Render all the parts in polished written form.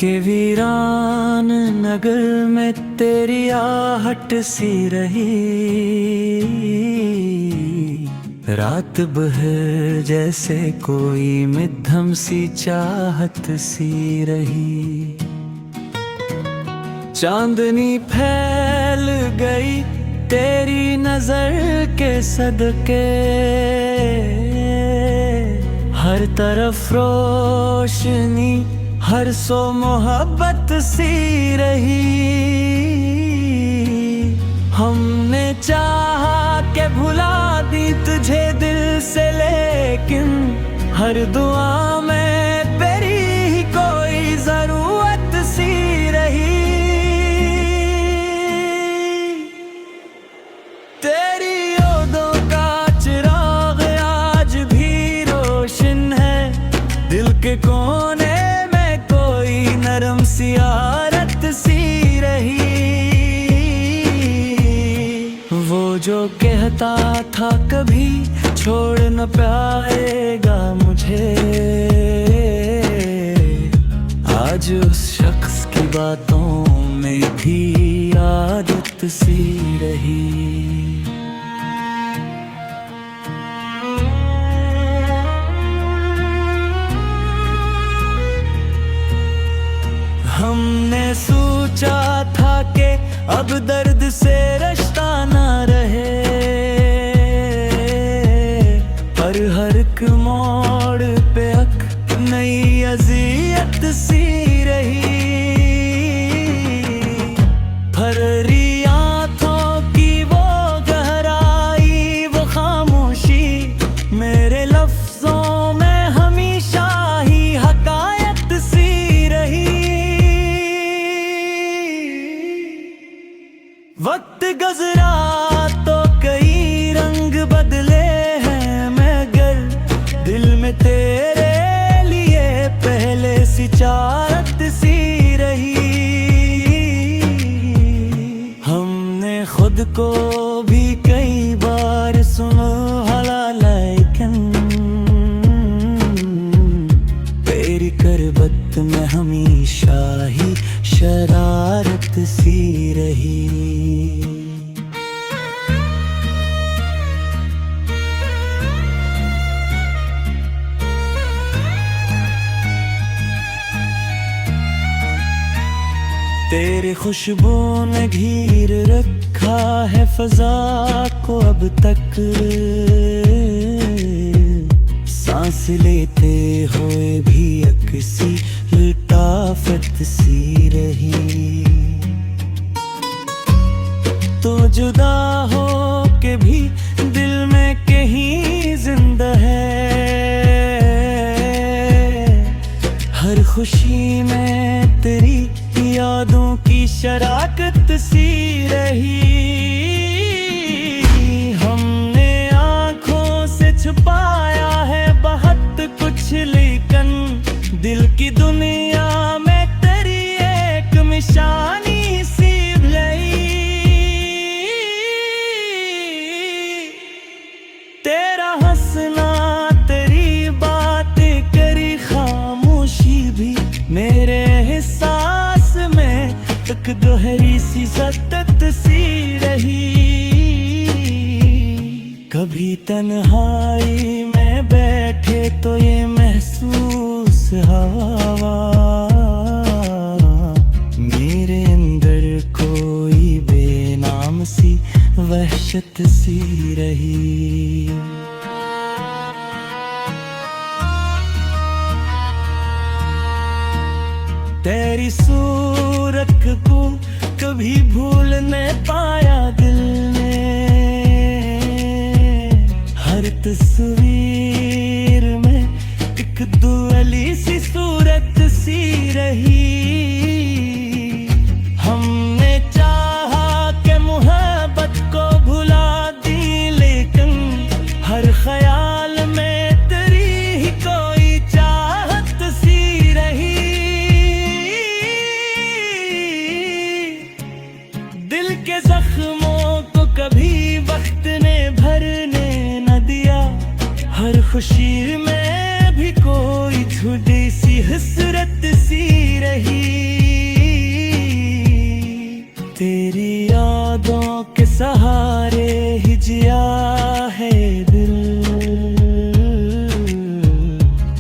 के वीरान नगर में तेरी आहट सी रही। रात बहर जैसे कोई मिद्धम सी चाहत सी रही। चांदनी फैल गई तेरी नजर के सदके, हर तरफ रोशनी हर सो मोहब्बत सी रही। हमने चाहा के भुला दी तुझे दिल से, लेकिन हर दुआ में तेरी ही कोई जरूरत सी रही। तेरी यादों का चिराग आज भी रोशन है, दिल के कोने नरम सी आरत सी रही। वो जो कहता था कभी छोड़ न पाएगा मुझे, आज उस शख्स की बातों में भी आदत सी रही। हमने सोचा था कि अब दर्द से रास्ता ना रहे, पर हर एक मोड़ पे एक नई अज़ियत सी रही। फर्री आँखों की वो गहराई, वो खामोशी मेरे लफ्जों में हमेशा ही हकायत सी रही। वक्त गुज़रा तो कई रंग बदले हैं, मगर दिल में तेरे लिए पहले सी चाहत सी रही। हमने खुद को भी कई बार संभाला, लेकिन तेरी करबत में हमेशा ही शरारत सी रही। तेरी खुशबू ने घेर रखा है फजा को अब तक, सांस लेते हुए भी अक्सी लताफत सी रही। तो जुदा हो के भी दिल में कहीं जिंदा है, हर खुशी में तेरी यादों की शराकत सी रही। हमने आँखों से छुपाया है बहुत कुछ, लेकिन दिल की दुनिया में तेरी एक निशानी सी रही। तेरा हंसना तेरी बात करी खामोशी भी मेरे एहसास में एक दोहरी सी सतत सी रही। कभी तन्हाई में बैठे तो ये महसूस हवा, मेरे अंदर कोई बेनाम सी वहशत सी रही। तेरी सूरत को कभी भूल न पाया दिल ने, हर तस्वीर में एक दुअली सी सूरत सी रही। हमने चाहा कि मोहब्बत को भुला दी, लेकिन हर ख्याल में तेरी ही कोई चाहत सी रही। दिल के जख्मों को कभी वक्त ने भरने न दिया, हर खुशी में भी कोई थोड़ी सी हसरत सी रही। तेरी यादों के सहारे ही जिया है दिल,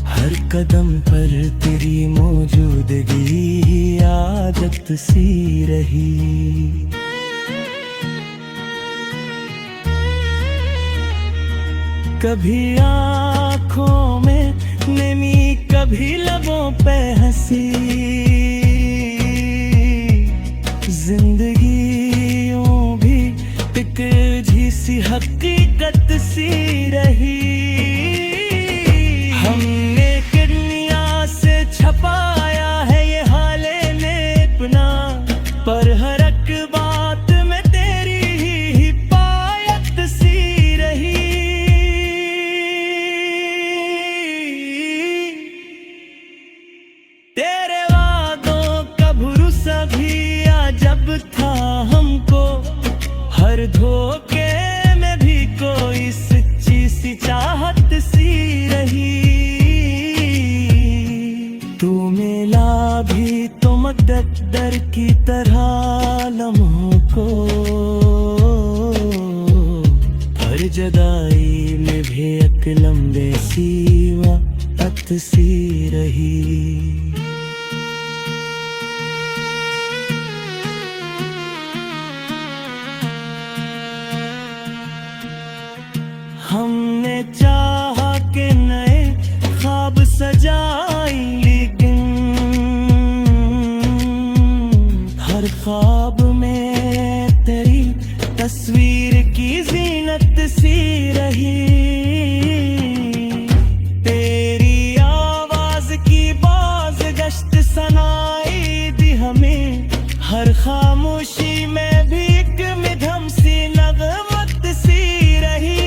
हर कदम पर तेरी मौजूदगी आदत सी रही। कभी आँखों में नमी, कभी लबों पे हंसी, जिंदगी यूं भी एक झीसी हकीकत सी रही। हमने दुनिया से छपाया है ये हाले ने अपना, पर हर एक बात में तेरी ही हिफाजत सी रही। तेरे वादों का भरोसा भी जब था हमको, हर धोखे में भी कोई सच्ची सी चाहत सी रही। तू मिला भी तो मुक़द्दर की तरह लम्हों को, हर जुदाई में भी एक लम्बे सी वक़्त सी रही। हमने चाहा कि नए ख्वाब सजाए, लेकिन हर ख्वाब में तेरी तस्वीर की जीनत सी रही। तेरी आवाज की बाज़गश्त सुनाई दी हमें, हर खामोशी में भी एक मिधम सी नगमत सी रही।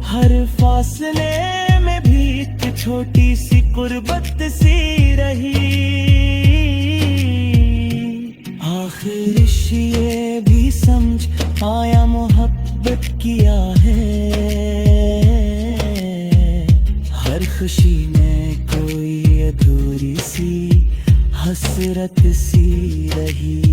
हर फासले में भी एक छोटी सी कुर्बत सी रही। आखिर ये भी समझ आया मोहब्बत किया है, हर खुशी में कोई अधूरी सी हसरत सी रही।